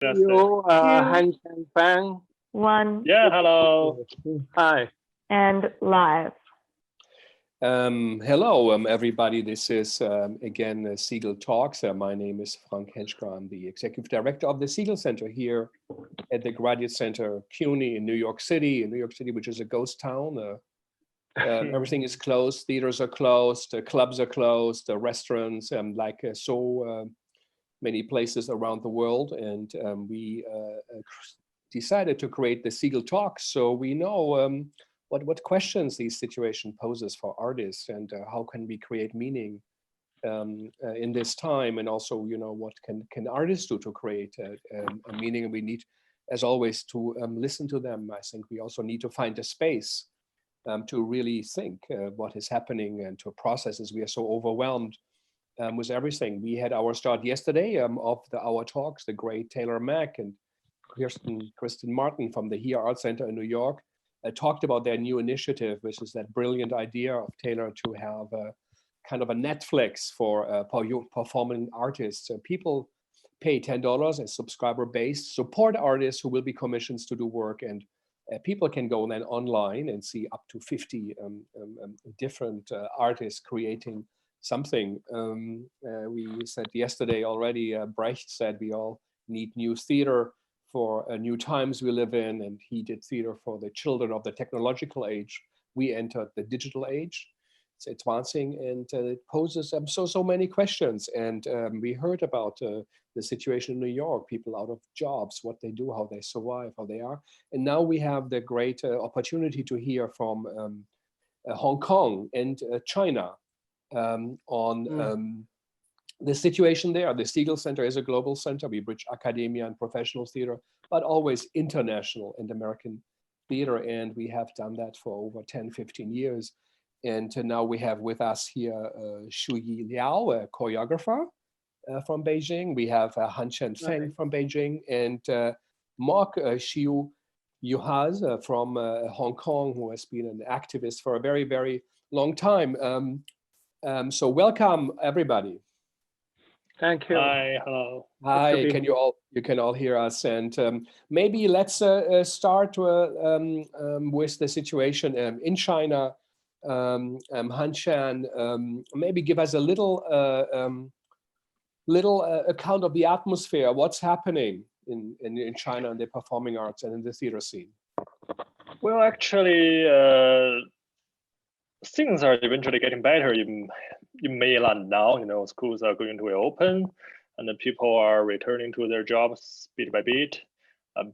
You, Two, Hanchen Feng. one, Yeah, hello. Hi. and live. Hello, everybody. This is again Segal Talks. My name is Frank Henschker. I'm the executive director of the Segal Center here at the Graduate Center CUNY in New York City, which is a ghost town. Everything is closed. Theaters are closed. Clubs are closed. Restaurants, so many places around the world. And we decided to create the Segal Talks so we know what questions these situation poses for artists, and how can we create meaning in this time, and also, what can artists do to create a meaning. And we need, as always, to listen to them. I think we also need to find a space to really think what is happening and to process, as we are so overwhelmed with everything. We had our start yesterday of our talks. The great Taylor Mack and Kristen Martin from the Here Art Center in New York talked about their new initiative, which is that brilliant idea of Taylor to have a kind of a Netflix for performing artists. People pay $10 as subscriber-based, support artists who will be commissioned to do work, and people can go then online and see up to 50 different artists creating something. We said yesterday already, Brecht said we all need new theater for new times we live in, and he did theater for the children of the technological age. We entered the digital age. It's advancing, and it poses so many questions. And we heard about the situation in New York, people out of jobs, what they do, how they survive, how they are. And now we have the great opportunity to hear from Hong Kong and China on the situation there. The Segal Center is a global center. We bridge academia and professional theater, but always international and American theater. And we have done that for over 10, 15 years. And now we have with us here Shuyi Liao, a choreographer from Beijing. We have Hanchen Feng from Beijing, and Mok Chiu Yuhas from Hong Kong, who has been an activist for a very, very long time. So welcome, everybody. Thank you. Hi, hello. Hi, you can all hear us, and maybe let's start with the situation in China. Hanshan, maybe give us a little account of the atmosphere. What's happening in China in the performing arts and in the theater scene? Well, actually, things are eventually getting better in mainland now. Schools are going to reopen, and the people are returning to their jobs bit by bit.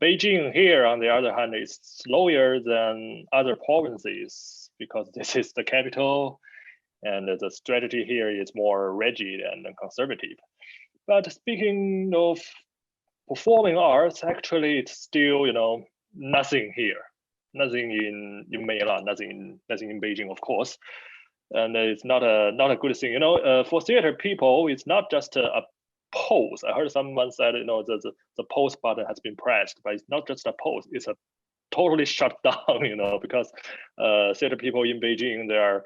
Beijing here, on the other hand, is slower than other provinces because this is the capital, and the strategy here is more rigid and conservative. But speaking of performing arts, actually, it's still nothing here. Nothing in mainland, nothing in Beijing, of course, and it's not a good thing. For theater people, it's not just a pose. I heard someone said, the pose button has been pressed, but it's not just a pose. It's a totally shut down, because theater people in Beijing, there are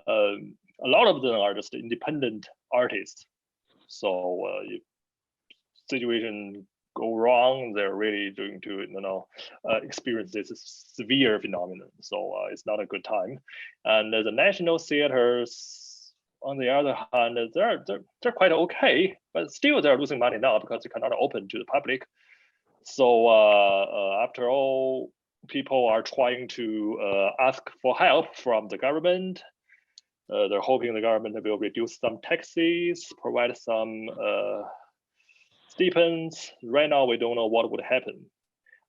a lot of them are just independent artists. So if situation go wrong, they're really going to experience this severe phenomenon. So it's not a good time. And the national theaters, on the other hand, they're quite okay, but still they're losing money now because they cannot open to the public. So after all, people are trying to ask for help from the government. They're hoping the government will reduce some taxes, provide some stipends. Right now, we don't know what would happen.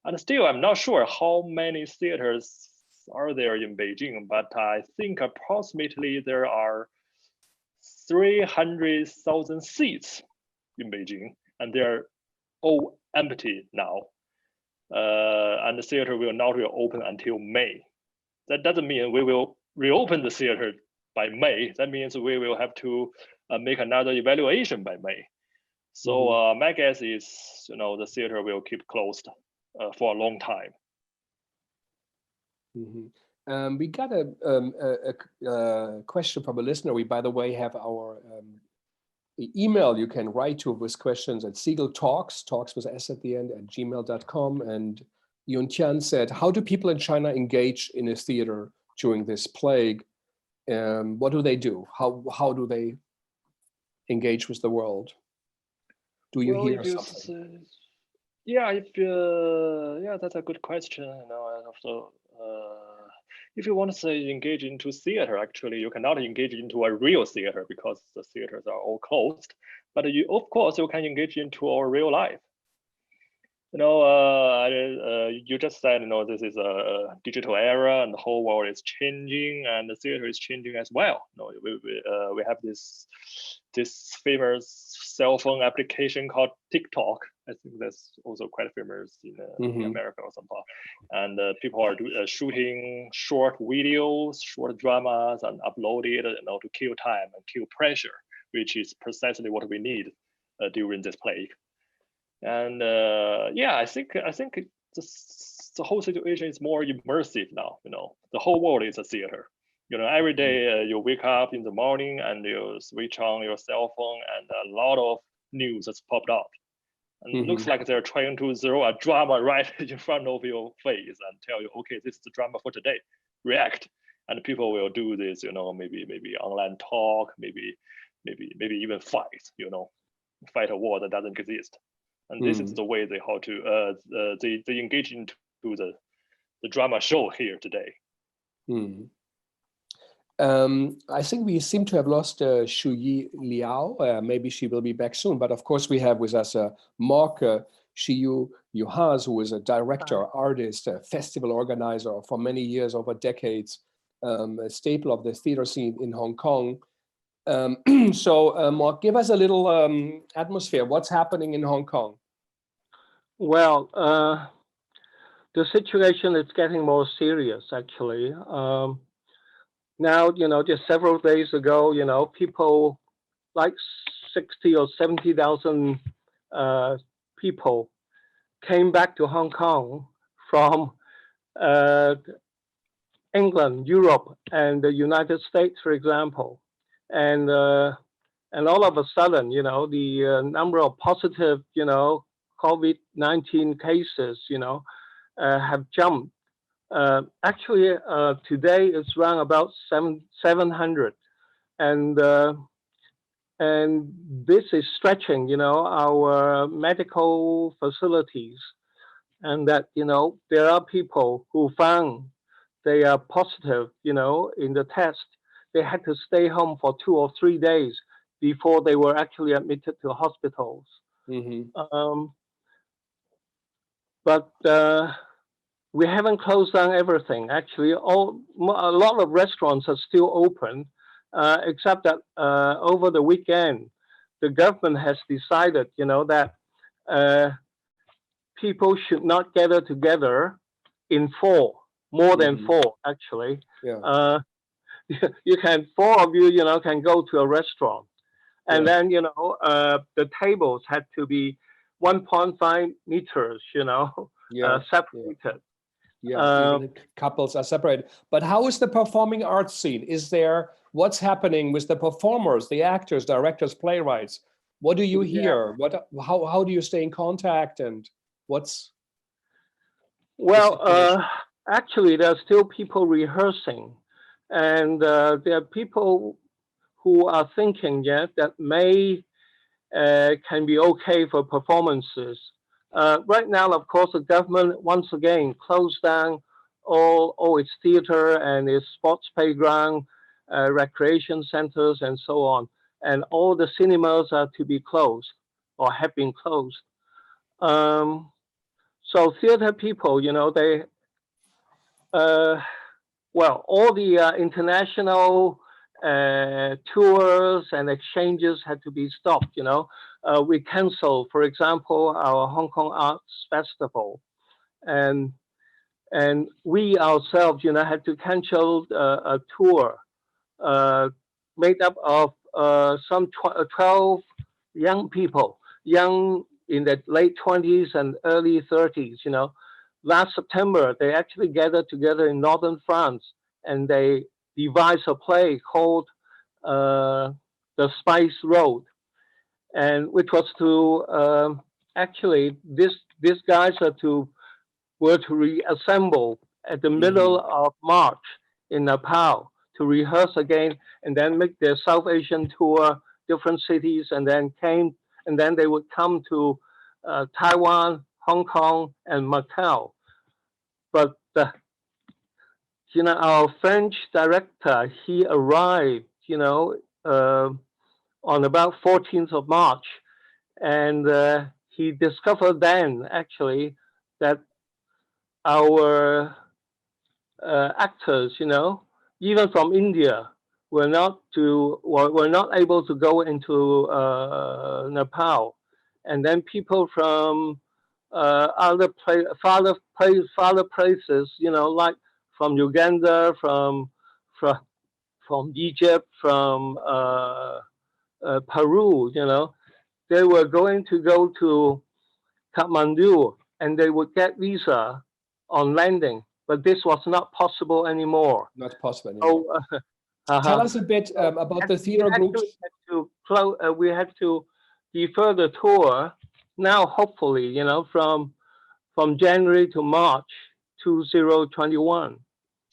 And still, I'm not sure how many theaters are there in Beijing, but I think approximately there are 300,000 seats in Beijing, and they're all empty now. And the theater will not reopen until May. That doesn't mean we will reopen the theater by May. That means we will have to make another evaluation by May. So my guess is, the theater will keep closed for a long time. We got a question from a listener. We, by the way, have our email you can write to with questions at Segal talks with S at the end, at gmail.com. And Yuenjie said, how do people in China engage in a theater during this plague? What do they do? How do they engage with the world? Do you hear something? Yeah, that's a good question. You know, and also, if you want to say engage into theater, actually, you cannot engage into a real theater because the theaters are all closed. But of course, you can engage into our real life. You know, you just said, you know, this is a digital era and the whole world is changing and the theater is changing as well. You know, we have this famous cell phone application called TikTok. I think that's also quite famous in America or some part. And people are shooting short videos, short dramas, and upload it, you know, to kill time and kill pressure, which is precisely what we need during this plague. And yeah, I think the whole situation is more immersive now. You know, the whole world is a theater. You know, every day you wake up in the morning and you switch on your cell phone, and a lot of news has popped up. And it looks like they're trying to throw a drama right in front of your face and tell you, okay, this is the drama for today. React, and people will do this. You know, maybe online talk, maybe even fight. You know, fight a war that doesn't exist. And this is the way they they engage into the drama show here today. I think we seem to have lost Shuyi Liao. Maybe she will be back soon. But of course, we have with us Mok Chiu Yuhas, who is a director, artist, a festival organizer for many years, over decades, a staple of the theater scene in Hong Kong. So, Mok, give us a little atmosphere. What's happening in Hong Kong? Well, the situation is getting more serious, actually. Now, you know, just several days ago, you know, people like 60 or 70,000 people came back to Hong Kong from England, Europe, and the United States, for example. And all of a sudden, you know, the number of positive, you know, COVID-19 cases, you know, have jumped. Actually, today it's around about 700, and this is stretching, you know, our medical facilities, and that, you know, there are people who found they are positive, you know, in the test. They had to stay home for 2 or 3 days before they were actually admitted to hospitals. But we haven't closed down everything. Actually, a lot of restaurants are still open, except that over the weekend, the government has decided, you know, that people should not gather together in more than 4, actually. Yeah. You can, 4 of you, you know, can go to a restaurant. And then, you know, the tables had to be 1.5 meters, you know, separated. Even couples are separated. But how is the performing arts scene? What's happening with the performers, the actors, directors, playwrights? What do you hear? How do you stay in contact, and what's? Well, actually, there are still people rehearsing, and there are people who are thinking, that May can be okay for performances. Right now, of course, the government once again closed down all its theater and its sports playground, recreation centers, and so on. And all the cinemas are to be closed or have been closed. So theater people, you know, they, well, all the international tours and exchanges had to be stopped, you know. We canceled, for example, our Hong Kong Arts Festival. And we ourselves, you know, had to cancel a tour made up of some 12 young people, young in the late 20s and early 30s, you know. Last September, they actually gathered together in northern France, and they devised a play called The Spice Road. and which was to actually these guys were to reassemble at the middle of March in Nepal to rehearse again, and then make their South Asian tour, different cities, and then they would come to Taiwan, Hong Kong, and Macau. But our French director, he arrived, on about 14th of March, and he discovered then actually that our actors, even from India, were not able to go into Nepal, and then people from other places, like from Uganda, from Egypt, from Peru, they were going to go to Kathmandu, and they would get visa on landing, but this was not possible anymore. Not possible anymore. So, tell us a bit about the theater groups. We had to defer the tour now, hopefully, from January to March 2021.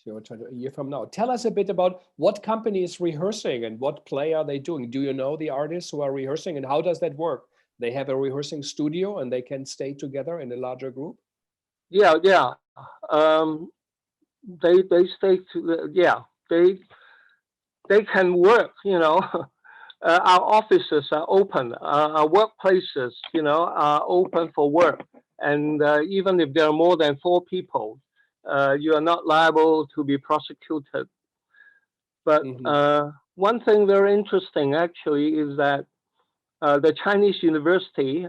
A year from now. Tell us a bit about what company is rehearsing and what play are they doing? Do you know the artists who are rehearsing, and how does that work? They have a rehearsing studio and they can stay together in a larger group? Yeah. They stay they can work, our offices are open, our workplaces, are open for work. And even if there are more than 4 people, you are not liable to be prosecuted. But one thing very interesting actually is that the Chinese University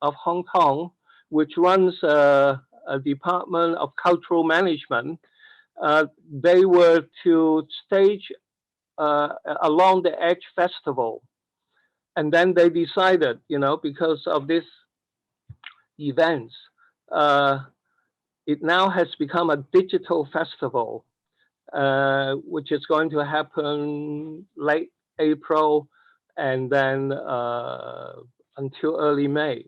of Hong Kong, which runs a Department of Cultural Management, they were to stage Along the Edge Festival. And then they decided, because of this events, it now has become a digital festival, which is going to happen late April and then until early May.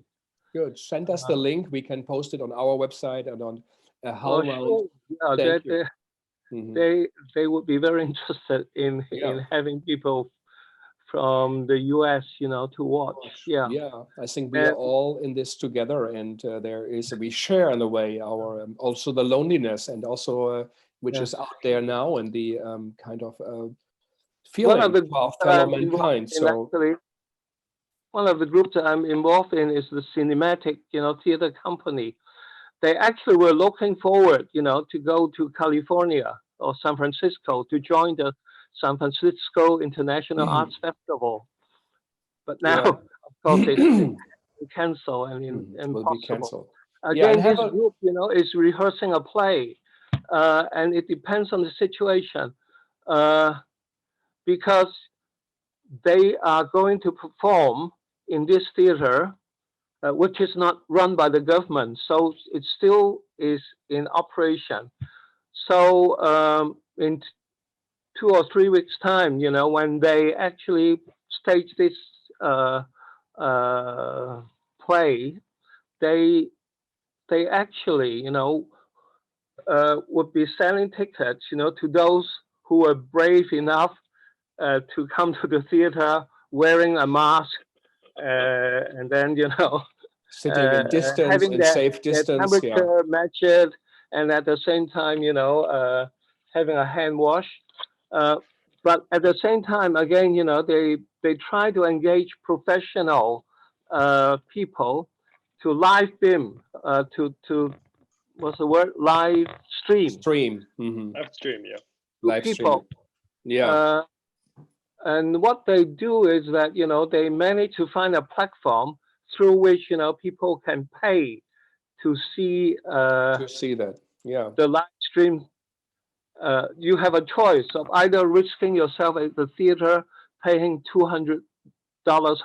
Good. Send us the link. We can post it on our website and on HowlRound. Sure. They would be very interested in having people from the US, to watch. Yeah. I think we are all in this together, and we share in a way our also the loneliness and also which is out there now, and the kind of feeling of fellow mankind. So actually, one of the groups that I'm involved in is the Cinematic, Theater Company. They actually were looking forward, to go to California or San Francisco to join the San Francisco International Arts Festival. But now, of course, it's been canceled and impossible. Will be canceled. Again, this group, is rehearsing a play, and it depends on the situation, because they are going to perform in this theater, which is not run by the government, so it still is in operation. So in 2 or 3 weeks' time, when they actually stage this play, they actually, would be selling tickets, to those who are brave enough to come to the theater wearing a mask, and then, sitting in distance and safe distance, temperature measured, and at the same time, having a hand wash. But at the same time, again, they try to engage professional people to live beam, to what's the word? Live stream. Live stream, yeah. Live stream. Yeah. And what they do is that, they manage to find a platform through which, people can pay to see that. Yeah. The live stream. You have a choice of either risking yourself at the theater, paying $200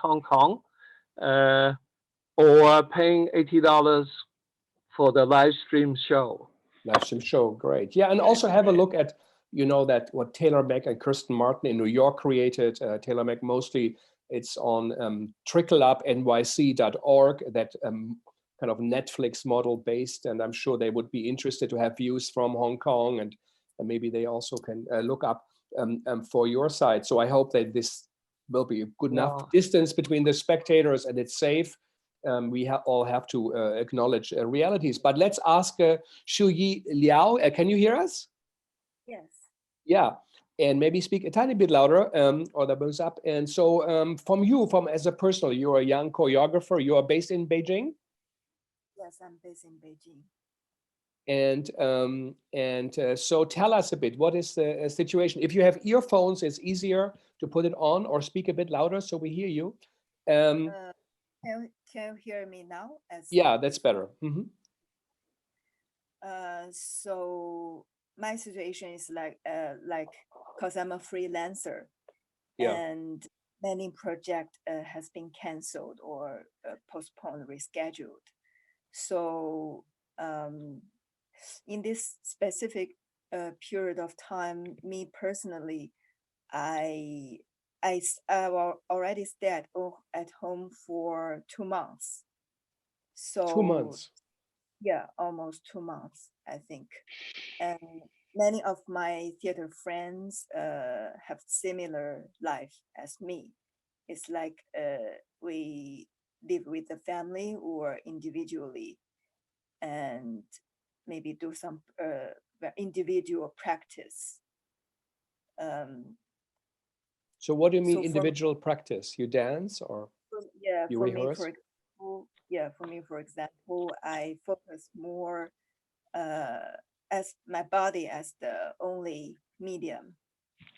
Hong Kong, or paying $80 for the live stream show. Live stream show, great. Yeah, and also have a look at, that what Taylor Mack and Kirsten Martin in New York created. Taylor Mack mostly It's on trickleupnyc.org, that kind of Netflix model based, and I'm sure they would be interested to have views from Hong Kong, and maybe they also can look up for your side. So I hope that this will be a good enough distance between the spectators and it's safe. We all have to acknowledge realities. But let's ask Shuyi Liao. Can you hear us? Yes. Yeah, and maybe speak a tiny bit louder, or that goes up. And so from as a personal, you're a young choreographer. You are based in Beijing? Yes, I'm based in Beijing. And so tell us a bit, what is the situation? If you have earphones, it's easier to put it on or speak a bit louder so we hear you. Can you hear me now? Yeah, that's better. So my situation is like because I'm a freelancer, and many project has been canceled or postponed, rescheduled. So in this specific period of time, me personally, I already stayed at home for 2 months. So 2 months. Yeah, almost 2 months, I think. And many of my theater friends have similar life as me. It's like we live with the family or individually, and maybe do some individual practice. So what do you mean So individual practice? You dance or you rehearse? For me, for example, I focus more as my body as the only medium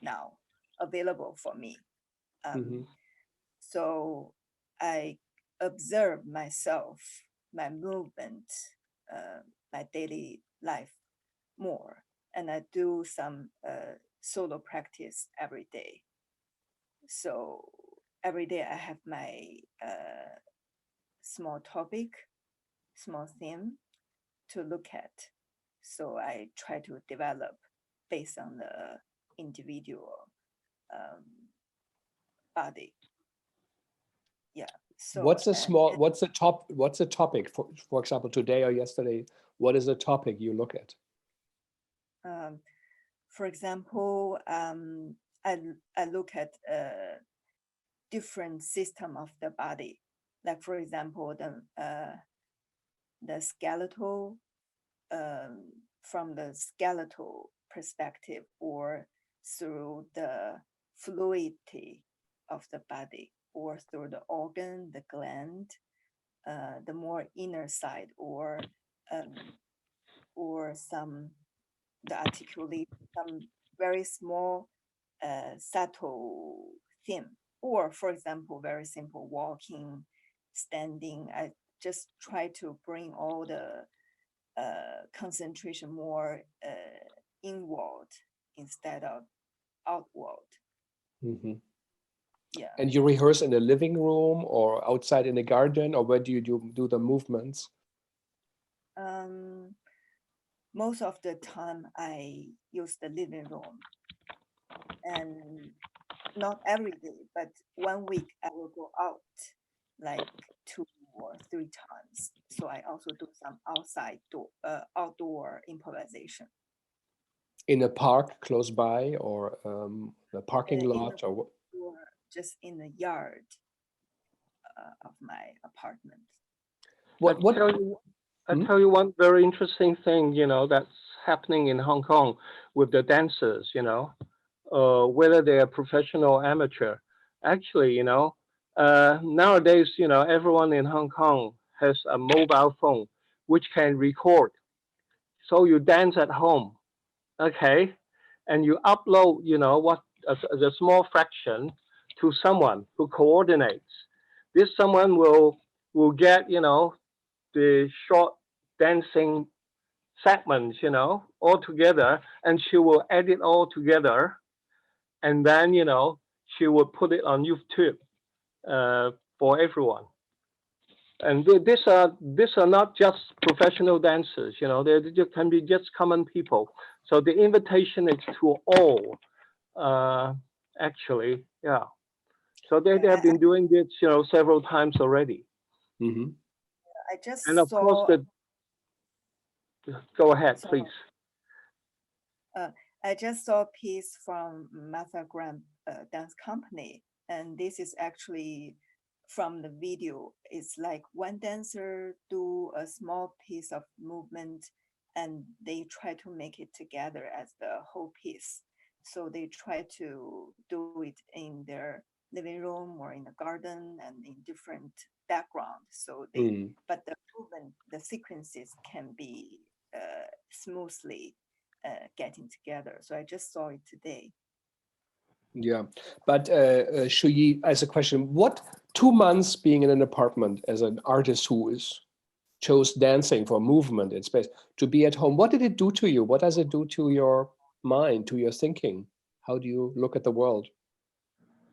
now available for me. So I observe myself, my movement, my daily life more, and I do some solo practice every day. So every day I have my small topic, small theme to look at. So I try to develop based on the individual body. Yeah. So what's the topic for example, today or yesterday? What is the topic you look at? For example, I look at different system of the body. Like for example, the skeletal, from the skeletal perspective, or through the fluidity of the body, or through the organ, the gland, the more inner side, or the articulate, some very small, subtle theme, or for example, very simple walking, standing. I just try to bring all the concentration more inward instead of outward. Yeah. And you rehearse in the living room or outside in the garden, or where do you do the movements? Most of the time I use the living room, and not every day, but 1 week I will go out like 2 or 3 times. So I also do some outdoor improvisation. In a park close by, or the parking lot, or just in the yard of my apartment. I tell you one very interesting thing, that's happening in Hong Kong with the dancers, whether they are professional or amateur. Actually, nowadays, everyone in Hong Kong has a mobile phone which can record. So you dance at home, okay, and you upload, the small fraction to someone who coordinates. This someone will get, the short dancing segments, all together, and she will edit all together, and then, she will put it on YouTube for everyone. And these are not just professional dancers, they can be just common people. So the invitation is to all, actually, yeah. So they have been doing this, several times already. Mhm. I just And of course, saw. go ahead, So, please. I just saw a piece from Martha Graham Dance Company, and this is actually from the video. It's like one dancer do a small piece of movement, and they try to make it together as the whole piece. So they try to do it in their living room or in the garden and in different background. So they, but the movement, the sequences can be smoothly getting together. So I just saw it today. Yeah, but Shuyi, as a question, what 2 months being in an apartment as an artist who chose dancing for movement in space to be at home, what did it do to you? What does it do to your mind, to your thinking? How do you look at the world?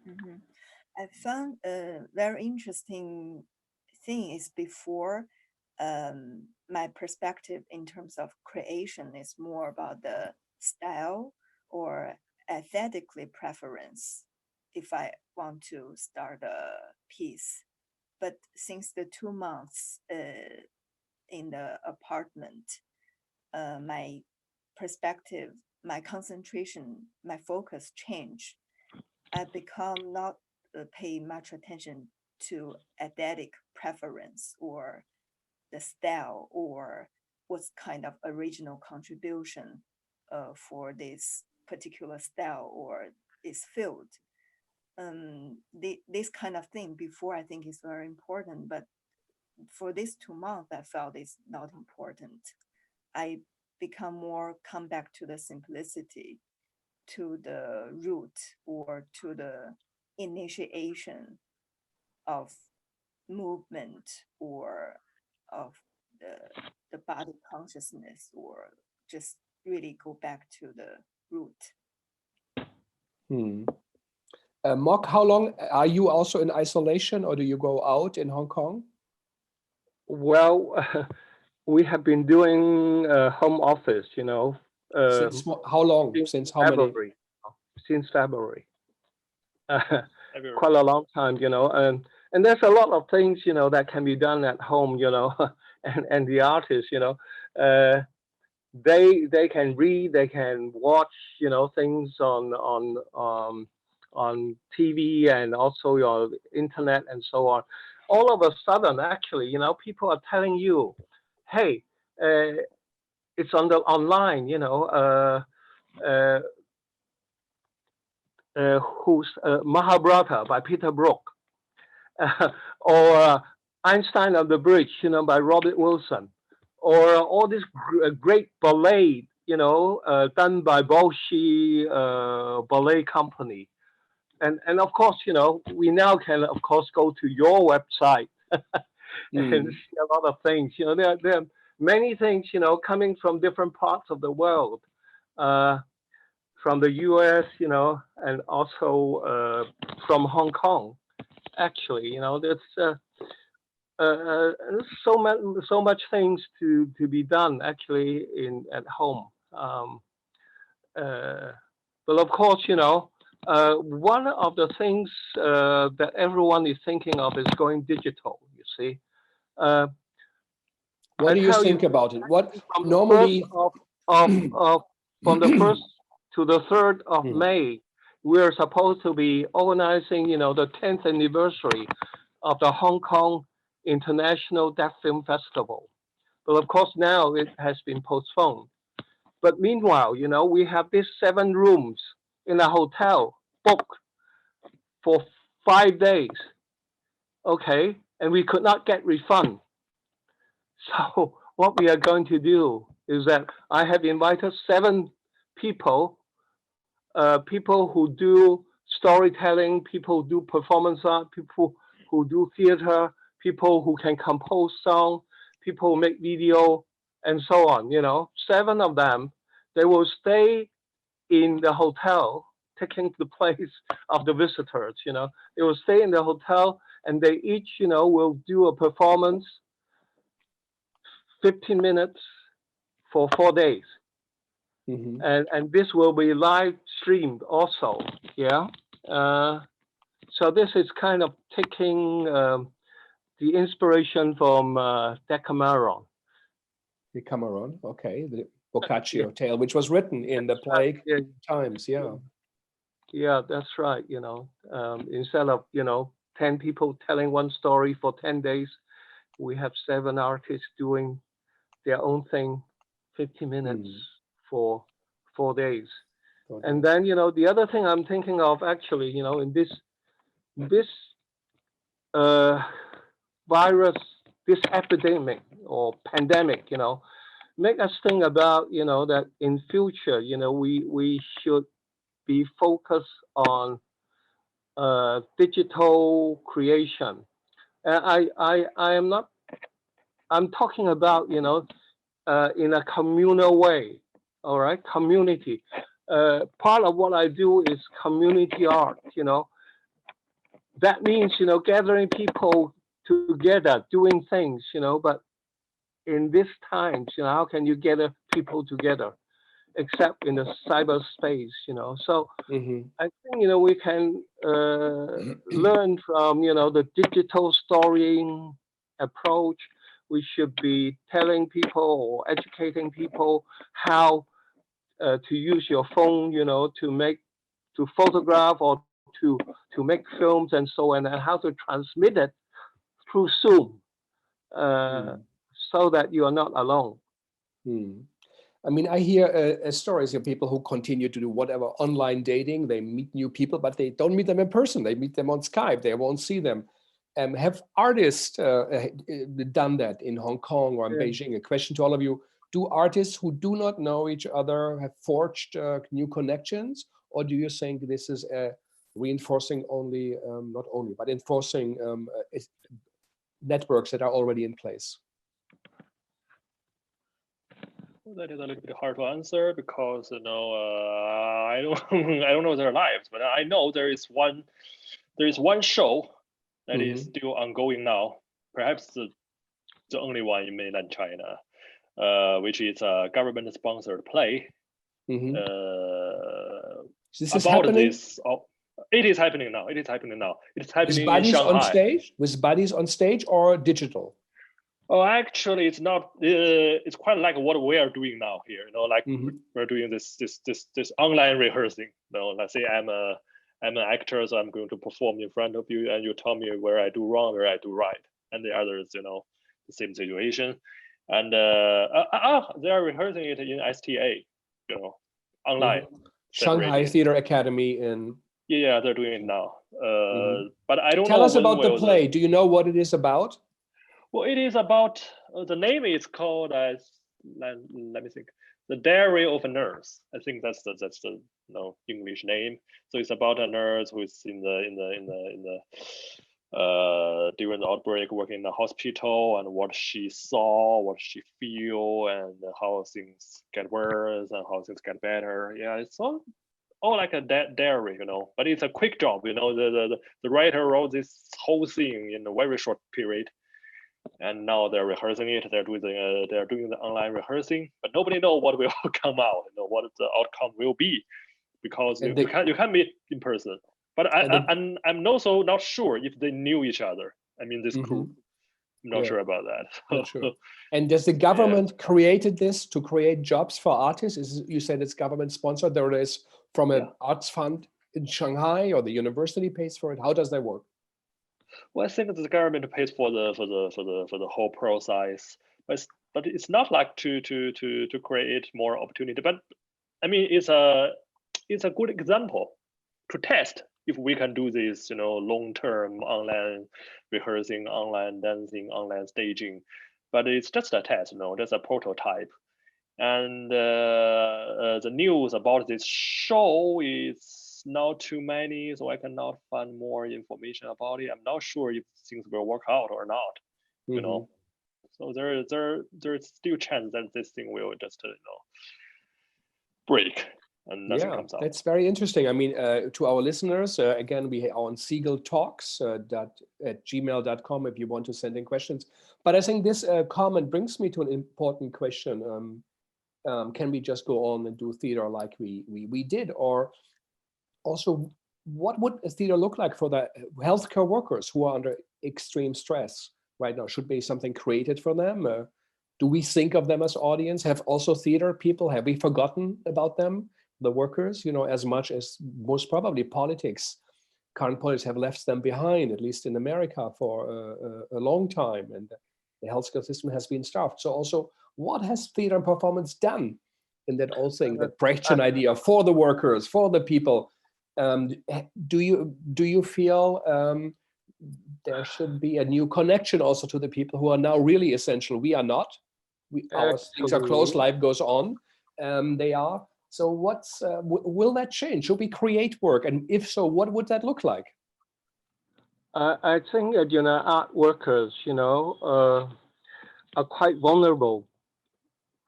Mm-hmm. I found a very interesting thing is before my perspective in terms of creation is more about the style or aesthetically preference if I want to start a piece. But since the 2 months in the apartment, my perspective, my concentration, my focus change. I become not pay much attention to aesthetic preference or the style or what's kind of original contribution for this particular style or this field. This kind of thing before I think is very important, but for this 2 months, I felt it's not important. I become more come back to the simplicity, to the root or to the initiation of movement or of the body consciousness, or just really go back to the root. Mok, how long are you also in isolation, or do you go out in Hong Kong? Well, we have been doing home office, Since how long? Since how many? February. Since February. February. Quite a long time, and there's a lot of things, that can be done at home, and the artists, they can read, they can watch, things on TV and also your internet and so on. All of a sudden, actually, people are telling you, hey, it's on the online, who's Mahabharata by Peter Brook, or Einstein on the Bridge, by Robert Wilson, or all this great ballet, done by Bolshoi Ballet Company. And of course, we now can, of course, go to your website and see a lot of things. There are many things, coming from different parts of the world, from the U.S., and also from Hong Kong. Actually, there's so much things to be done actually at home. But of course, one of the things that everyone is thinking of is going digital. You see. What do you think about it? What from normally from the 1st to the 3rd of May, we're supposed to be organizing, the 10th anniversary of the Hong Kong International Deaf Film Festival. But of course, now it has been postponed. But meanwhile, we have these 7 rooms in a hotel booked for 5 days. Okay, and we could not get refund. So what we are going to do is that I have invited 7 people, people who do storytelling, people who do performance art, people who do theater, people who can compose song, people who make video, and so on. 7 of them, they will stay in the hotel, taking the place of the visitors. They will stay in the hotel, and they each, will do a performance, 15 minutes for 4 days. And this will be live streamed also. Yeah. so this is kind of taking the inspiration from Decameron. Decameron, okay, the Boccaccio tale, which was written in the plague times, yeah. Yeah, that's right. Instead of 10 people telling one story for 10 days, we have 7 artists doing their own thing, 50 minutes for 4 days. And then the other thing I'm thinking of actually, in this virus, this epidemic or pandemic, make us think about that in future, we should be focused on digital creation. And I am not. I'm talking about in a communal way. All right, community. Part of what I do is community art. That means gathering people together, doing things. But in these times, how can you gather people together except in the cyberspace? So I think we can learn from the digital storying approach. We should be telling people or educating people how to use your phone, to photograph or to make films and so on, and how to transmit it through Zoom, so that you are not alone. I mean, I hear stories of people who continue to do whatever online dating. They meet new people, but they don't meet them in person. They meet them on Skype. They won't see them. Have artists done that in Hong Kong or in Beijing? A question to all of you. Do artists who do not know each other have forged new connections? Or do you think this is reinforcing only, not only, but enforcing networks that are already in place? That is a little bit hard to answer because I don't know their lives, but I know there is one show that is still ongoing now, perhaps the only one in mainland China, which is a government-sponsored play. This is happening? It is happening now. It is happening now. It's happening in Shanghai. On stage? With buddies on stage or digital? Oh, actually, it's not. It's quite like what we are doing now here. Like we're doing this online rehearsing. Let's say I'm an actor, so I'm going to perform in front of you, and you tell me where I do wrong, where I do right, and the others, the same situation, and they are rehearsing it in STA, online. Shanghai Theater Academy in. Yeah, they're doing it now. But I don't know. Tell us about the play. Do you know what it is about? Well, it is about, the name is called as, let me think, The Diary of a Nurse. I think that's the English name. So it's about a nurse who is during the outbreak working in the hospital, and what she saw, what she feel, and how things get worse and how things get better. Yeah, it's all like a diary, but it's a quick job. The writer wrote this whole thing in a very short period. And now they're rehearsing it. They're doing the online rehearsing, but nobody knows what will come out. What the outcome will be, because you can't meet in person. But I'm also not sure if they knew each other. I mean, this crew. I'm not sure about that. Not sure. And does the government created this to create jobs for artists? You said it's government sponsored. There it is from an arts fund in Shanghai, or the university pays for it. How does that work? Well, I think the government pays for the whole process, but it's not like to create more opportunity. But I mean, it's a good example to test if we can do this, long-term online rehearsing, online dancing, online staging. But it's just a test, just a prototype. And the news about this show is not too many, so I cannot find more information about it. I'm not sure if things will work out or not. So there's still chance that this thing will just break and nothing comes out. That's very interesting. I mean, to our listeners, again, we are on segaltalks at gmail.com if you want to send in questions. But I think this comment brings me to an important question. Can we just go on and do theater like we did, or also what would a theater look like for the healthcare workers who are under extreme stress right now? Should be something created for them? Do we think of them as audience? Have also theater people, have we forgotten about them, the workers, as much as most probably current politics have left them behind, at least in America, for a long time. And the healthcare system has been starved. So also, what has theater and performance done in that whole thing, that Brechtian idea for the workers, for the people? Do you feel there should be a new connection also to the people who are now really essential? We are not. Our things are closed, life goes on. They are. So will that change? Should we create work? And if so, what would that look like? I think that, art workers, are quite vulnerable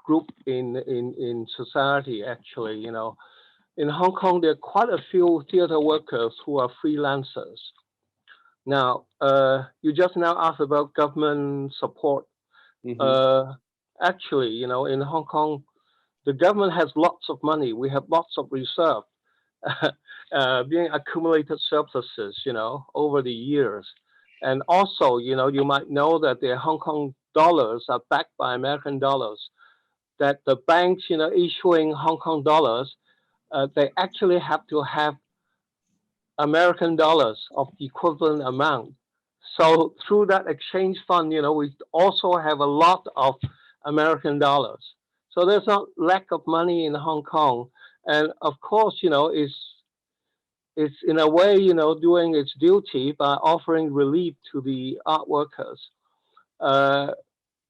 group in society, actually. In Hong Kong, there are quite a few theater workers who are freelancers. Now, you just now asked about government support. Actually, in Hong Kong, the government has lots of money. We have lots of reserve being accumulated surpluses, over the years. And also, you might know that the Hong Kong dollars are backed by American dollars, that the banks, issuing Hong Kong dollars, they actually have to have American dollars of equivalent amount. So through that exchange fund, we also have a lot of American dollars. So there's not lack of money in Hong Kong. And of course, it's in a way, doing its duty by offering relief to the art workers.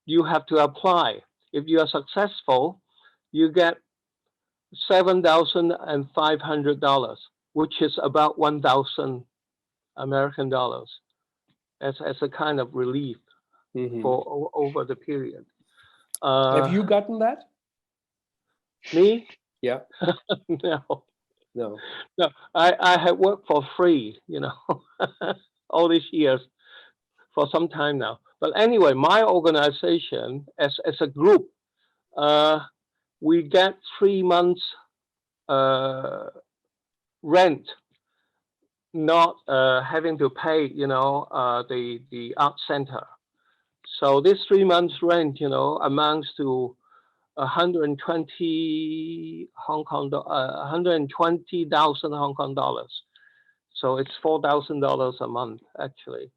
You have to apply. If you are successful, you get $7,500, which is about 1,000 American dollars as a kind of relief for over the period. Have you gotten that? Me? Yeah. No. No. I have worked for free, all these years for some time now. But anyway, my organization, as a group, we get 3 months rent, not having to pay, the art center. So this 3 months rent, amounts to 120,000 Hong Kong dollars. So it's $4,000 a month, actually.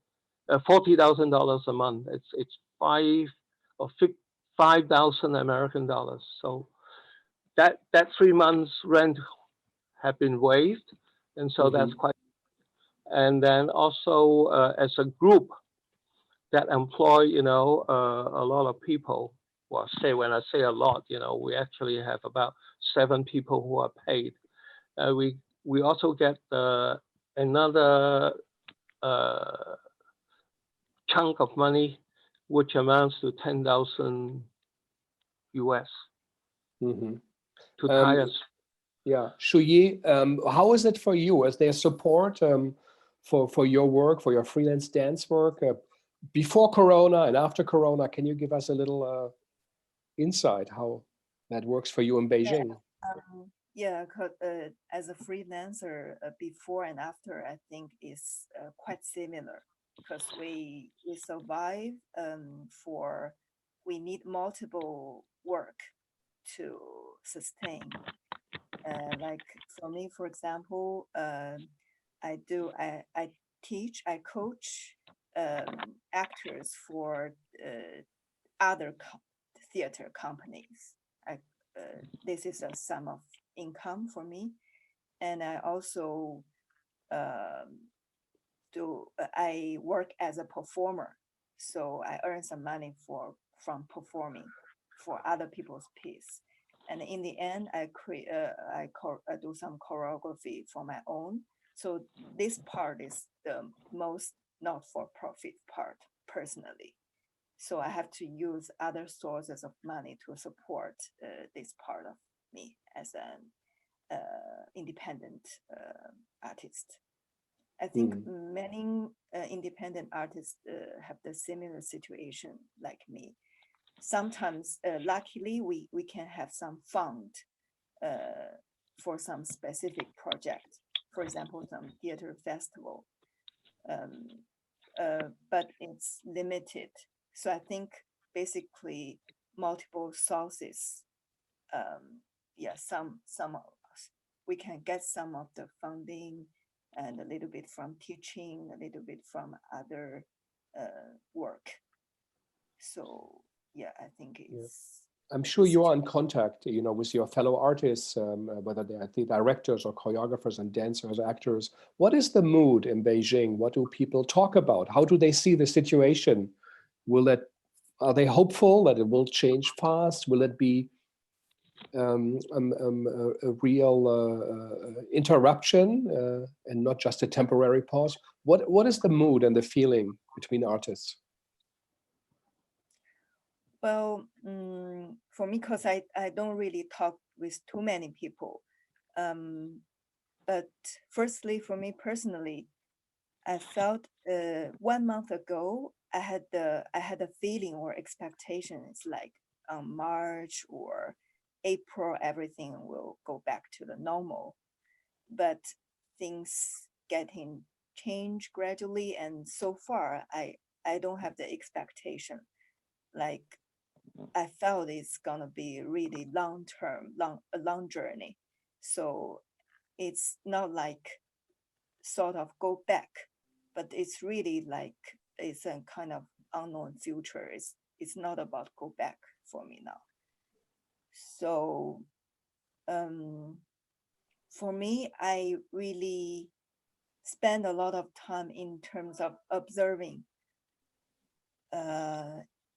$40,000 a month. It's 5,000 American dollars. So that 3 months rent have been waived, and so that's quite. And then also as a group that employ, a lot of people. Well, when I say a lot, we actually have about 7 people who are paid. We also get another chunk of money, which amounts to 10,000 US to tie us. Yeah, Shuyi, how is it for you? Is there support for your work, for your freelance dance work before Corona and after Corona? Can you give us a little insight how that works for you in Beijing? As a freelancer, before and after, I think is quite similar, because we survive we need multiple work to sustain. Like for me, for example, I coach actors for other theater companies. This is a sum of income for me, and I also I work as a performer, so I earn some money from performing for other people's piece. And in the end, I do some choreography for my own. So this part is the most not-for-profit part personally. So I have to use other sources of money to support this part of me as an independent artist. I think many independent artists have the similar situation like me. Sometimes, luckily, we can have some fund for some specific project. for example, some theater festival, but it's limited. So I think basically multiple sources. Yeah, some of us, we can get some of the funding and a little bit from teaching, a little bit from other work. So yeah, I think it's. I'm sure you are in contact, with your fellow artists, whether they are the directors or choreographers and dancers, actors. What is the mood in Beijing? What do people talk about? How do they see the situation? Are they hopeful that it will change fast? Will it be a real interruption and not just a temporary pause? What is the mood and the feeling between artists? Well, for me, because I don't really talk with too many people. But firstly, for me personally, I felt 1 month ago, I had a feeling or expectation. It's like March or April, everything will go back to the normal. But things getting changed gradually, and so far, I don't have the expectation. Like I felt it's gonna be really a long journey. So it's not like sort of go back, but it's really like it's a kind of unknown future. It's not about go back for me now. So for me, I really spend a lot of time in terms of observing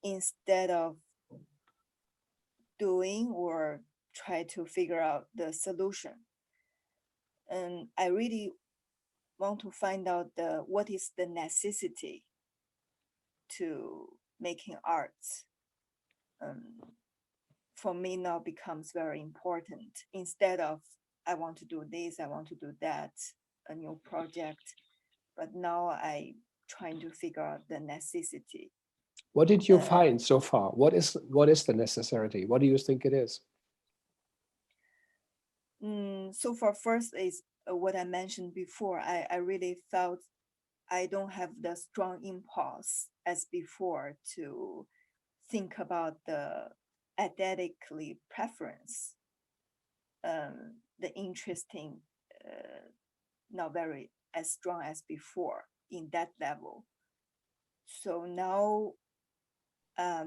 instead of doing or try to figure out the solution. And I really want to find out what is the necessity to making arts. For me now becomes very important. Instead of I want to do this, I want to do that, a new project, but now I trying to figure out the necessity. What did you find so far? What is the necessity? What do you think it is? So far, first is what I mentioned before. I really felt I don't have the strong impulse as before to think about the aesthetically preference, the interesting, not very as strong as before in that level. So now I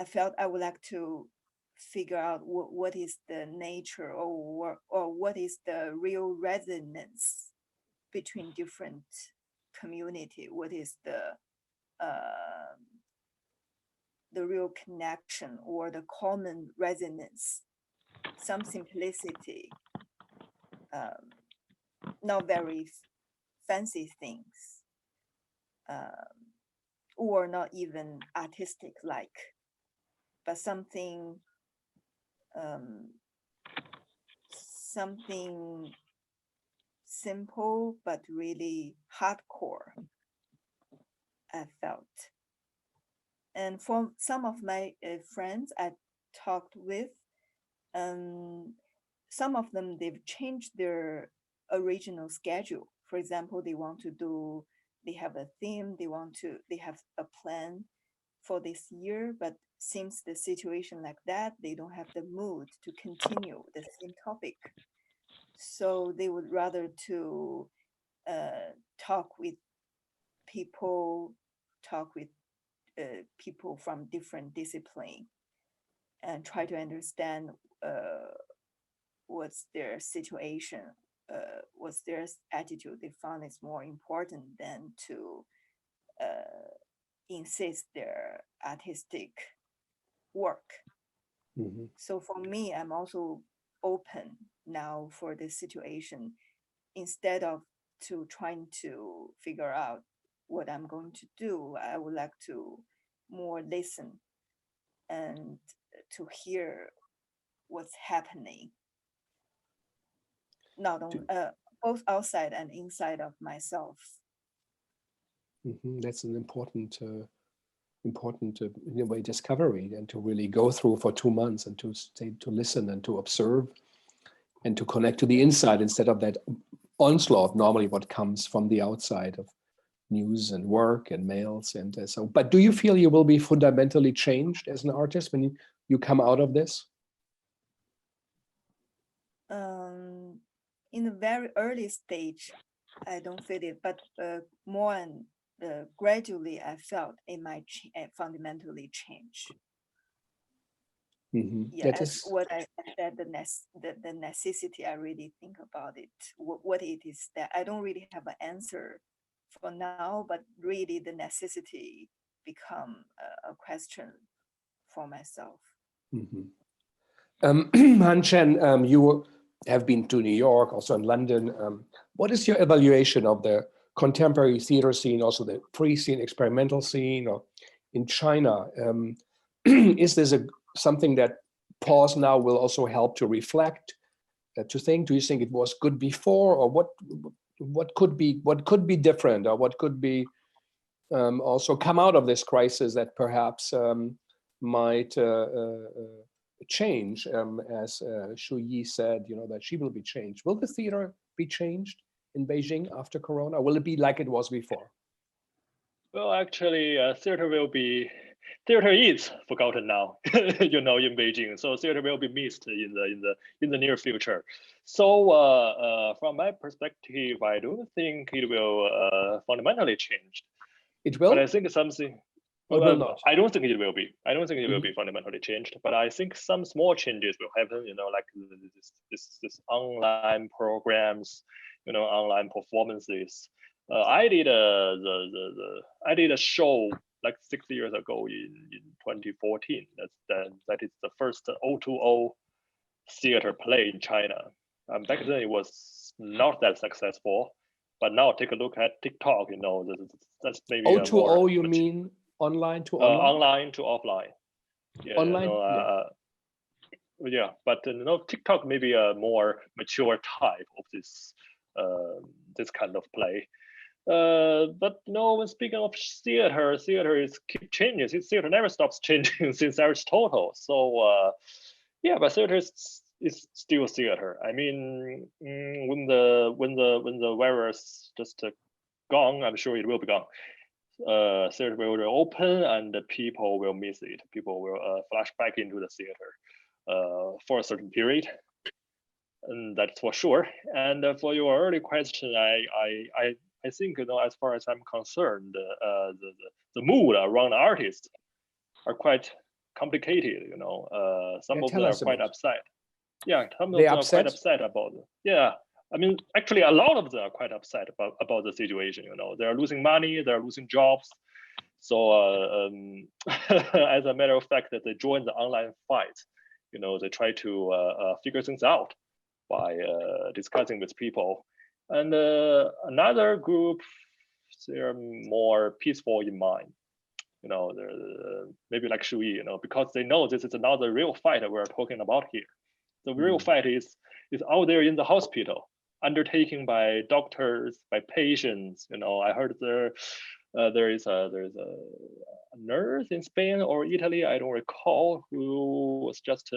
felt I would like to figure out what is the nature or what is the real resonance between different community. What is the real connection or the common resonance, some simplicity, not very fancy things, or not even artistic like, but something something simple but really hardcore, I felt. And for some of my friends I talked with, some of them, they've changed their original schedule. For example, they have a theme, they have a plan for this year, but since the situation like that, they don't have the mood to continue the same topic. So they would rather to talk with people from different discipline and try to understand what's their situation, what's their attitude. They found it's more important than to insist their artistic work. Mm-hmm. So for me, I'm also open now for this situation. Instead of trying to figure out what I'm going to do, I would like to more listen and to hear what's happening, not on, both outside and inside of myself. Mm-hmm. That's an important in a way discovery, and to really go through for 2 months and to listen and to observe. and to connect to the inside instead of that onslaught, normally what comes from the outside of news and work and mails and so. But do you feel you will be fundamentally changed as an artist when you come out of this? In the very early stage, I don't feel it, but more and gradually, I felt it might fundamentally change. Mm-hmm. Yeah, that's what I said, the necessity. I really think about it, what it is that I don't really have an answer for now, but really the necessity become a question for myself. Mm-hmm. Hanchen, you have been to New York, also in London. What is your evaluation of the contemporary theater scene, also the free scene, experimental scene, or in China? Is this something that pause now will also help to reflect, to think? Do you think it was good before, or what could be different, or what could be also come out of this crisis that perhaps might change, as Shuyi said, that she will be changed. Will the theater be changed in Beijing after Corona? Will it be like it was before? Well, actually, theater is forgotten now, in Beijing. So theater will be missed in the near future. So from my perspective, I don't think it will fundamentally change. It will? But I think something. Not. I don't think it will be. I don't think it will be fundamentally changed. But I think some small changes will happen. Like this online programs, online performances. I did a show like 6 years ago in 2014. That is the first O2O theater play in China. Back then it was not that successful, but now take a look at TikTok. That's maybe O2O. You mean online to online? Online to offline. Yeah, online. Yeah, but TikTok may be a more mature type of this kind of play. But when speaking of theater is keep changing. Theater never stops changing since Aristotle. So but theater is still theater. I mean, when the virus just gone, I'm sure it will be gone. Theater will reopen and the people will miss it. People will flash back into the theater for a certain period, and that's for sure. And for your early question, I think as far as I'm concerned, the mood around artists are quite complicated. Some of them are quite upset. Yeah, some of them are quite upset about it. Yeah. I mean, actually, a lot of them are quite upset about the situation. They're losing money, they're losing jobs. So, as a matter of fact, that they join the online fight. They try to figure things out by discussing with people. And another group, they're more peaceful in mind. They're maybe like Shuyi, because they know this is another real fight we're talking about here. The real fight is out there in the hospital, undertaken by doctors, by patients. I heard there is a nurse in Spain or Italy, I don't recall, who was just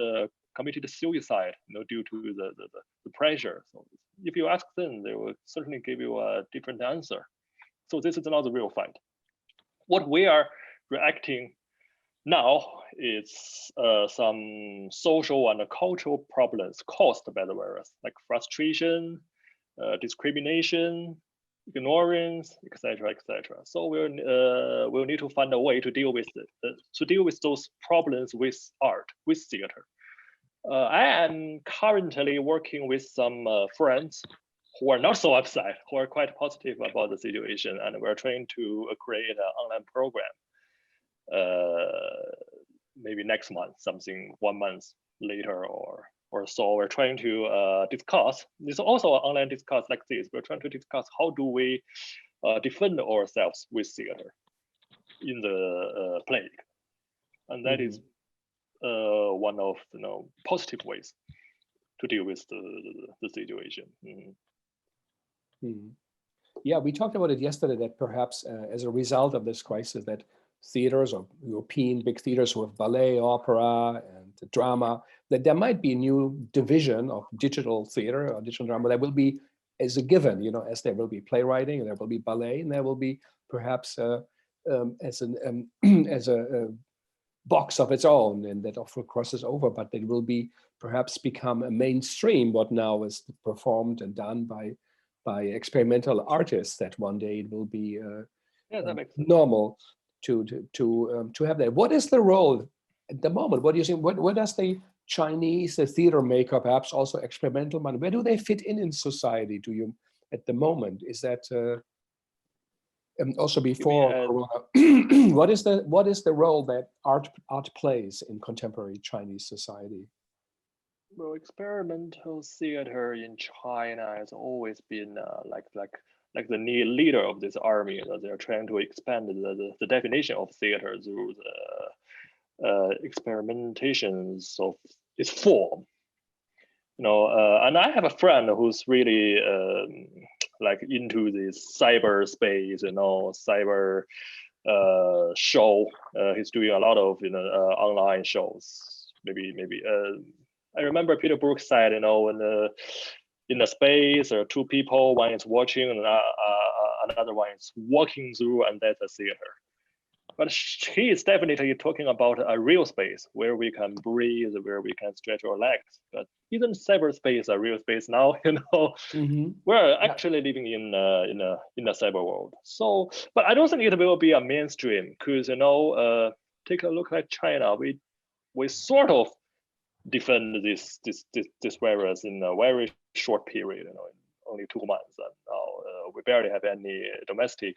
committed suicide, due to the pressure. So if you ask them, they will certainly give you a different answer. So this is another real fight. What we are reacting now is some social and cultural problems caused by the virus, like frustration, discrimination, ignorance, etc., etc. So we'll need to find a way to deal with those problems with art, with theater. I am currently working with some friends who are not so upset, who are quite positive about the situation, and we're trying to create an online program. Maybe next month, something 1 month later or so. We're trying to discuss. There's also an online discuss like this. We're trying to discuss how do we defend ourselves with theater in the plague, and that is one of positive ways to deal with the situation. Yeah, we talked about it yesterday that perhaps as a result of this crisis, that theaters or European big theaters who have ballet, opera, and drama, that there might be a new division of digital theater or digital drama that will be as a given, you know, as there will be playwriting, and there will be ballet, and there will be perhaps as a box of its own, and that often crosses over, but it will be perhaps become a mainstream what now is performed and done by experimental artists, that one day it will be that makes sense. normal to have that. What is the role at the moment? What do you think? What does the Chinese, the theater maker, perhaps also experimental man, where do they fit in society? Do you at the moment? Is that also before Corona? What is the role that art plays in contemporary Chinese society? Well, experimental theater in China has always been like the leader of this army. You know, they're trying to expand the definition of theater through the experimentations of its form. You know, and I have a friend who's really like into this cyberspace, you know, cyber show. He's doing a lot of, you know, online shows. Maybe I remember Peter Brook said, you know, in the space there are two people, one is watching and another one is walking through, and that's a theater. But he is definitely talking about a real space where we can breathe, where we can stretch our legs. But isn't cyberspace a real space now? You know, we're actually living in a cyber world. So, but I don't think it will be a mainstream, because, you know, take a look at China. We sort of defend this virus in a very short period. You know, in only 2 months, and now we barely have any domestic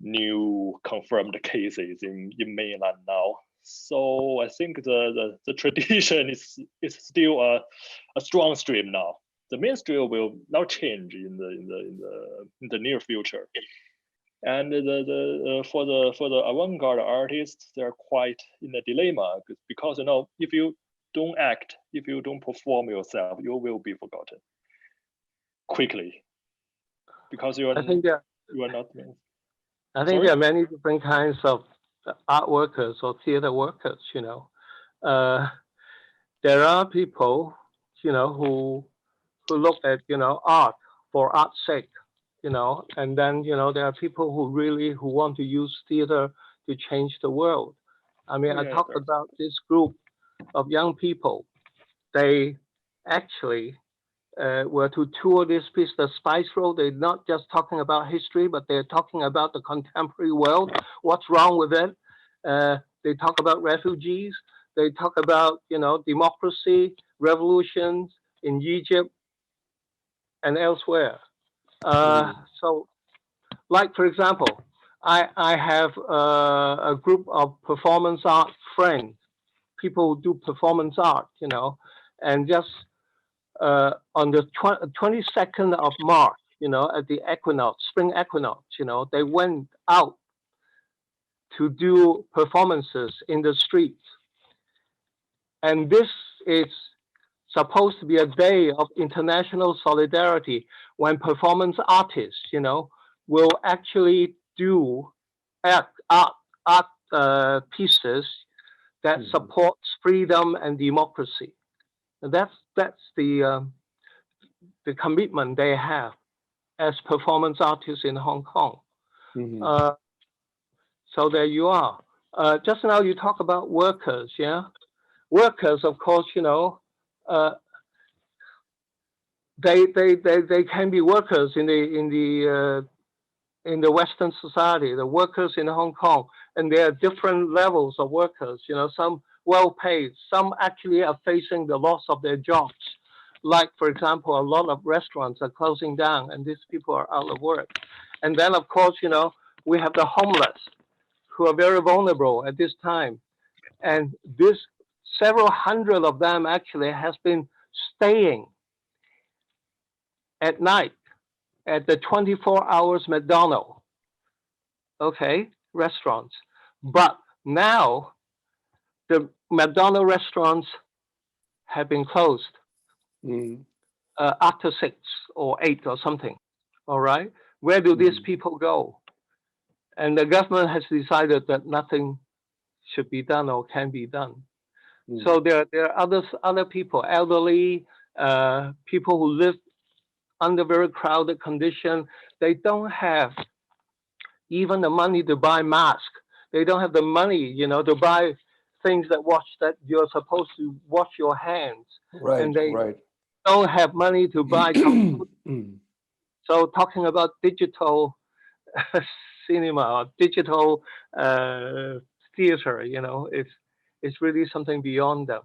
new confirmed cases in mainland now. So I think the tradition is still a strong stream now. The mainstream will now change in the near future. And for the avant-garde artists, they're quite in a dilemma, because, you know, if you don't act, if you don't perform yourself, you will be forgotten quickly, because you are not. I think there are many different kinds of art workers or theater workers, you know. There are people, you know, who look at, you know, art for art's sake, you know, and then, you know, there are people who want to use theater to change the world. I mean, I talked about this group of young people. They actually were to tour this piece, the Spice Road. They're not just talking about history, but they're talking about the contemporary world, what's wrong with it. They talk about refugees. They talk about, you know, democracy, revolutions in Egypt and elsewhere. So, like, for example, I have a group of performance art friends, people who do performance art, you know, and just on the 22nd of March, you know, at the equinox, spring equinox, you know, they went out to do performances in the streets. And this is supposed to be a day of international solidarity, when performance artists, you know, will actually do art pieces that supports freedom and democracy. And that's the commitment they have as performance artists in Hong Kong. So there you are. Just now you talk about workers, yeah. Workers, of course, you know, they can be workers in the Western society. The workers in Hong Kong, and there are different levels of workers. You know, some well-paid, some actually are facing the loss of their jobs. Like, for example, a lot of restaurants are closing down, and these people are out of work. And then, of course, you know, we have the homeless, who are very vulnerable at this time. And this, several hundred of them actually has been staying at night at the 24 hours McDonald's, okay, restaurants. But now the McDonald's restaurants have been closed after 6 or 8 or something, all right? Where do these people go? And the government has decided that nothing should be done or can be done. So there are other people, elderly, people who live under very crowded condition. They don't have even the money to buy masks. They don't have the money, to buy things that you're supposed to wash your hands. Right, and they right. don't have money to buy computers. So talking about digital cinema or digital theater, it's really something beyond them.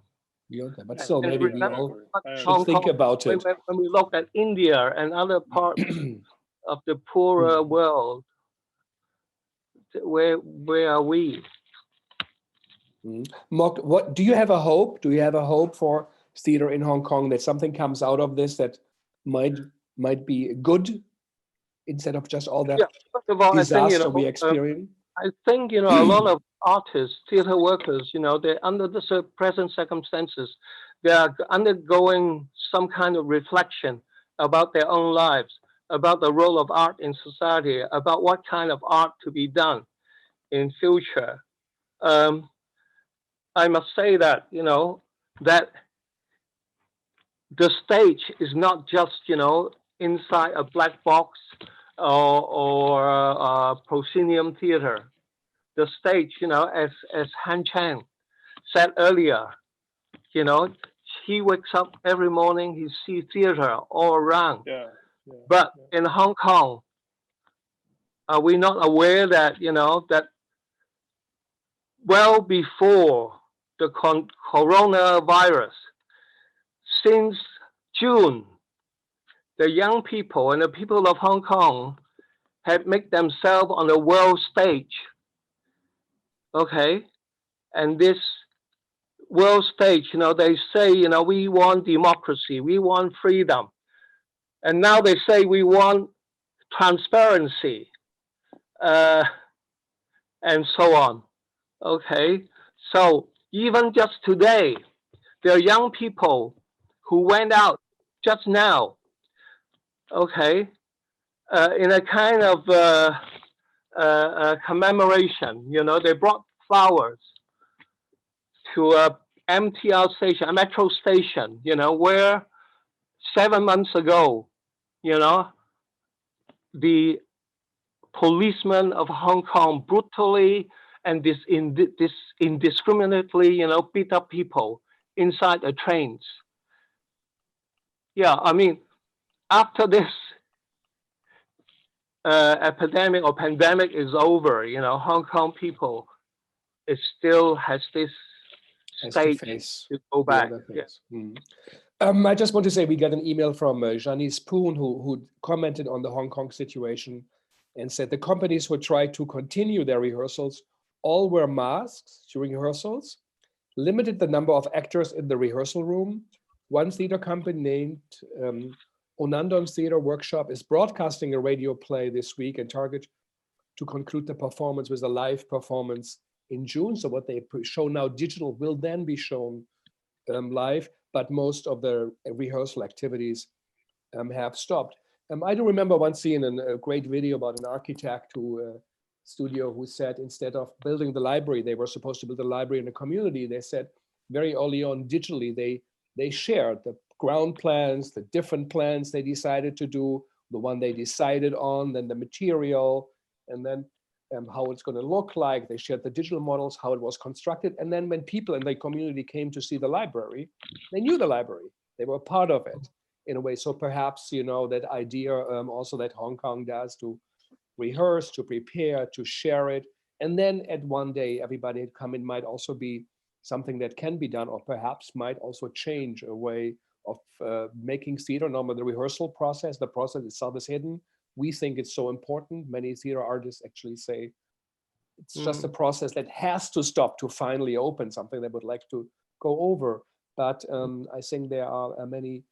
Beyond that, but still, And maybe we remember all I should think about when, it. when we look at India and other parts of the poorer world, where are we? Mok, what do you have a hope? Do you have a hope for theater in Hong Kong that something comes out of this that might be good instead of just all that First of all, disaster we experience? I think a lot of artists, theater workers, they're under the present circumstances, they are undergoing some kind of reflection about their own lives, about the role of art in society, about what kind of art to be done in future. I must say that that the stage is not just inside a black box or a proscenium theater. The stage, as Hanchen said earlier, he wakes up every morning, he sees theater all around. But in Hong Kong, are we not aware that that well before the coronavirus, since June, the young people and the people of Hong Kong had made themselves on the world stage. Okay, and this world stage, they say, we want democracy, we want freedom, and now they say we want transparency, and so on. Okay, so even just today, there are young people who went out just now, okay, in a kind of commemoration. They brought flowers to a MTR station, a metro station, where 7 months ago, the policemen of Hong Kong brutally and indiscriminately, beat up people inside the trains. Yeah, I mean, after this epidemic or pandemic is over, Hong Kong people, it still has this state to go back. I just want to say we got an email from Janice Poon who commented on the Hong Kong situation and said the companies who tried to continue their rehearsals all wear masks during rehearsals, limited the number of actors in the rehearsal room. One theater company named Onandon Theater Workshop is broadcasting a radio play this week and target to conclude the performance with a live performance in June. So what they show now digital will then be shown live, but most of the rehearsal activities have stopped. I do remember once seeing a great video about an architect studio who said instead of building the library, they were supposed to build a library in a community. They said very early on digitally, they shared the ground plans, the different plans they decided to do, the one they decided on, then the material, and then how it's going to look like. They shared the digital models, how it was constructed. And then when people in the community came to see the library, they knew the library. They were part of it in a way. So perhaps, that idea also that Hong Kong does to rehearse, to prepare, to share it. And then at one day, everybody had come in might also be something that can be done, or perhaps might also change a way of making theater. Normally the rehearsal process, the process itself is hidden. We think it's so important. Many theater artists actually say it's just a process that has to stop to finally open, something they would like to go over. But I think there are many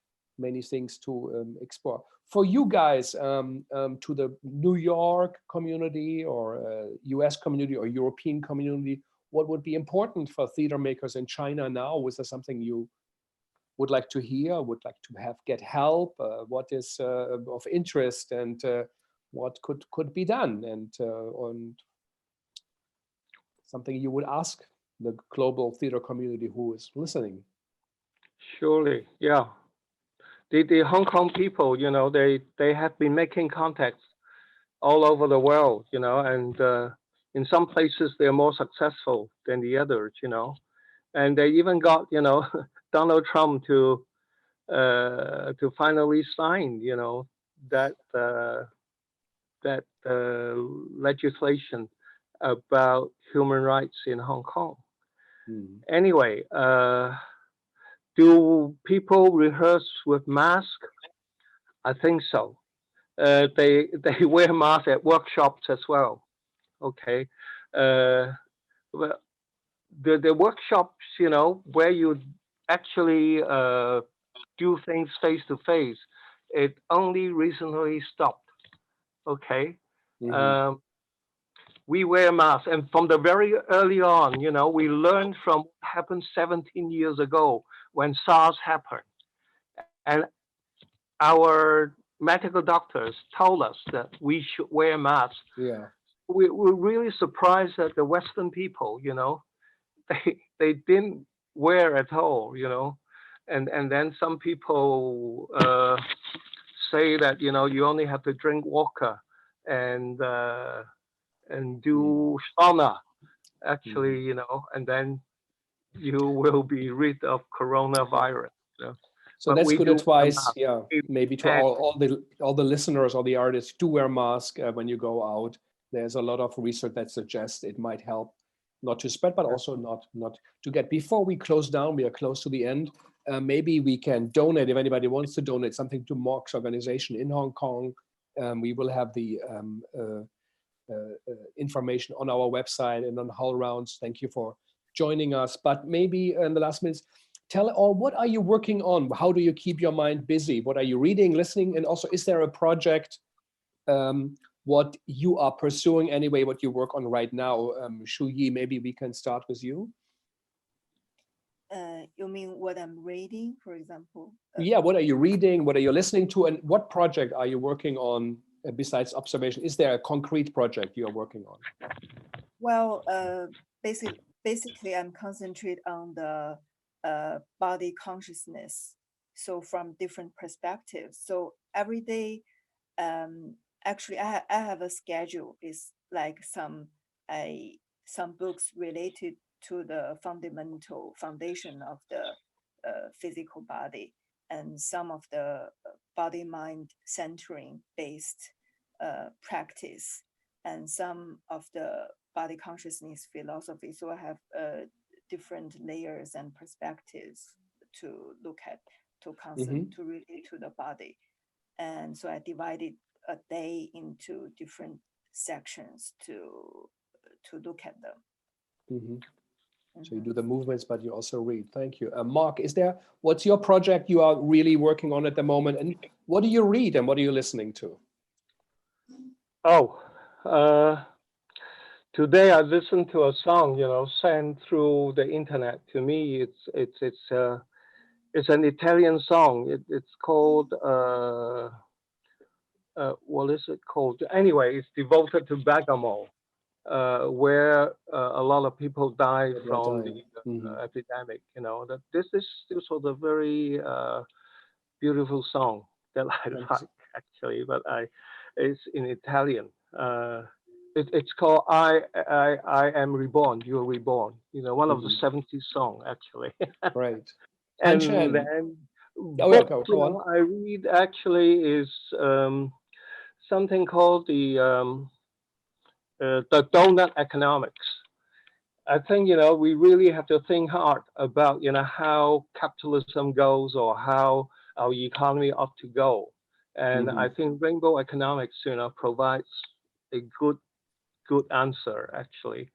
things to explore. For you guys, to the New York community or US community or European community, what would be important for theater makers in China now? Was there something you would like to hear, would like to get help? What is of interest, and what could be done, and on something you would ask the global theater community who is listening. Surely, yeah. The Hong Kong people, they have been making contacts all over the world, and in some places they're more successful than the others, and they even got, Donald Trump to finally sign, that that legislation about human rights in Hong Kong. Mm. Anyway, do people rehearse with mask? I think so. They wear masks at workshops as well. Okay, well, the workshops, where you actually do things face to face, it only recently stopped. Okay, Mm-hmm. we wear masks, and from the very early on, we learned from what happened 17 years ago when SARS happened, and our medical doctors told us that we should wear masks. Yeah. We're really surprised that the Western people, they didn't wear at all, and then some people say that you only have to drink water and do sauna actually, and then you will be rid of coronavirus. So But that's we good do wear advice. masks. Yeah, maybe to And all the listeners or the artists, do wear masks when you go out. There's a lot of research that suggests it might help not to spread, but also not to get. Before we close down, we are close to the end. Maybe we can donate, if anybody wants to donate something to Mok's organization in Hong Kong. We will have the information on our website and on Hull Rounds. Thank you for joining us. But maybe in the last minutes, tell all, what are you working on? How do you keep your mind busy? What are you reading, listening? And also, is there a project, what you are pursuing anyway, what you work on right now? Shuyi, maybe we can start with you. You mean what I'm reading, for example? Yeah, what are you reading? What are you listening to? And what project are you working on besides observation? Is there a concrete project you are working on? Well, basically, I'm concentrate on the body consciousness. So from different perspectives. So every day, actually, I have a schedule. It's like some books related to the fundamental foundation of the physical body, and some of the body-mind centering based practice, and some of the body consciousness philosophy. So I have different layers and perspectives to look at, to to relate to the body. And so I divided a day into different sections to look at them. Mm-hmm. So you do the movements, but you also read. Thank you. Mark, what's your project you are really working on at the moment? And what do you read and what are you listening to? Today I listened to a song, sent through the internet. To me, it's an Italian song. It's called what is it called? Anyway, it's devoted to Bergamo, where a lot of people died from the epidemic. That this was a very beautiful song that I like actually, but it's in Italian. It's called I Am Reborn, You're Reborn. One of the 70s song actually. Right. And Hanchen. then go on. I read actually is something called the donut economics. I think we really have to think hard about how capitalism goes or how our economy ought to go. And I think rainbow economics provides a good answer actually.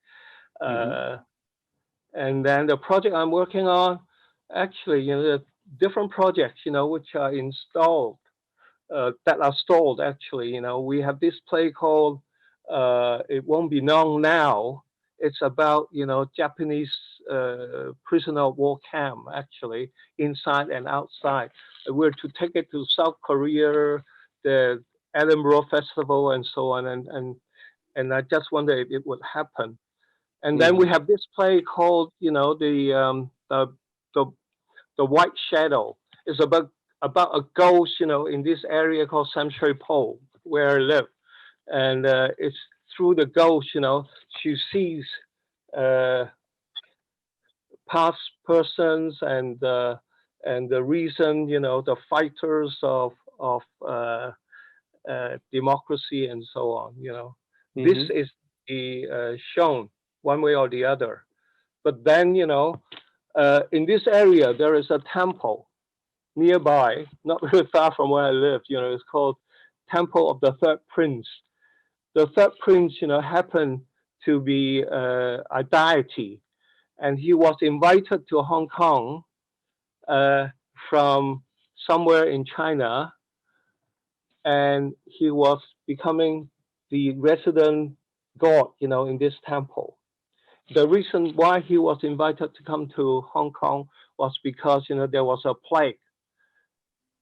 And then the project I'm working on, actually, the different projects, which are installed, that are stalled actually. We have this play called It Won't Be Long Now. It's about, Japanese prisoner of war camp actually, inside and outside. We're to take it to South Korea, the Edinburgh Festival and so on. And I just wonder if it would happen. And then we have this play called, you know, the White Shadow. It's about a ghost, you know, in this area called Samshui Po, where I live. And it's through the ghost, you know, she sees past persons and the reason, you know, the fighters of democracy and so on, you know. This is shown one way or the other. But then, you know, in this area, there is a temple nearby, not very far from where I live, you know, it's called Temple of the Third Prince. The third prince, you know, happened to be a deity, and he was invited to Hong Kong from somewhere in China, and he was becoming the resident god, you know, in this temple. The reason why he was invited to come to Hong Kong was because, you know, there was a plague.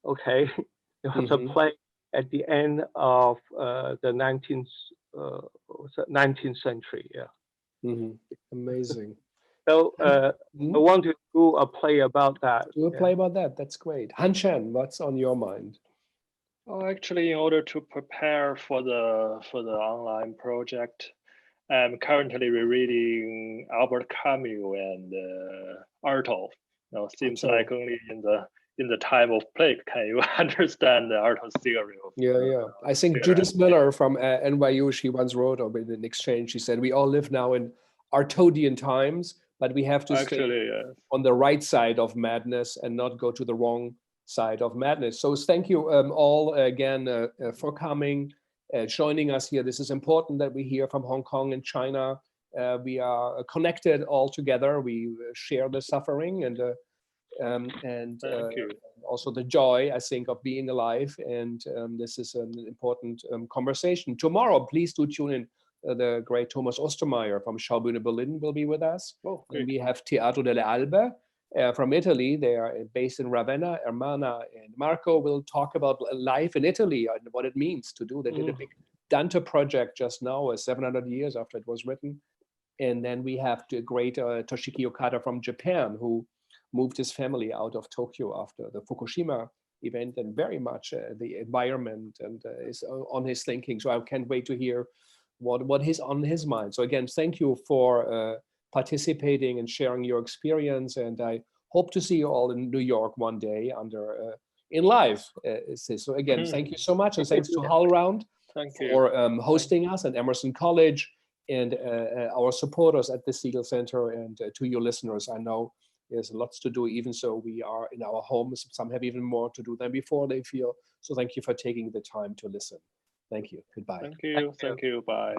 Okay, there was a plague at the end of the 19th century. Yeah. Amazing. So I want to do a play about that. Do a play about that. That's great. Hanchen, what's on your mind? Oh, actually, in order to prepare for the online project, I'm currently rereading Albert Camus and Artaud. You know, seems like only in the time of plague can you understand the Artaud's theory of I think Judith Miller from NYU, she once wrote, or in an exchange, she said, we all live now in Artaudian times, but we have to stay on the right side of madness and not go to the wrong side of madness. So thank you all again for coming, joining us here. This is important that we hear from Hong Kong and China. We are connected all together. We share the suffering and also the joy, I think, of being alive. And this is an important conversation. Tomorrow, please do tune in. The great Thomas Ostermeier from Schaubühne Berlin will be with us. And we have Teatro delle Albe from Italy. They are based in Ravenna. Ermana and Marco will talk about life in Italy and what it means to do. They did a big Dante project just now, 700 years after it was written. And then we have the great Toshiki Okada from Japan, who moved his family out of Tokyo after the Fukushima event, and very much the environment and is on his thinking. So I can't wait to hear what is on his mind. So again, thank you for participating and sharing your experience. And I hope to see you all in New York one day in live. So again, thank you so much. And thanks to HowlRound for hosting us, and Emerson College, and our supporters at the Segal Center, and to your listeners. I know there's lots to do, even so we are in our homes. Some have even more to do than before they feel. So thank you for taking the time to listen. Thank you. Goodbye. Thank you. Thank you. Bye.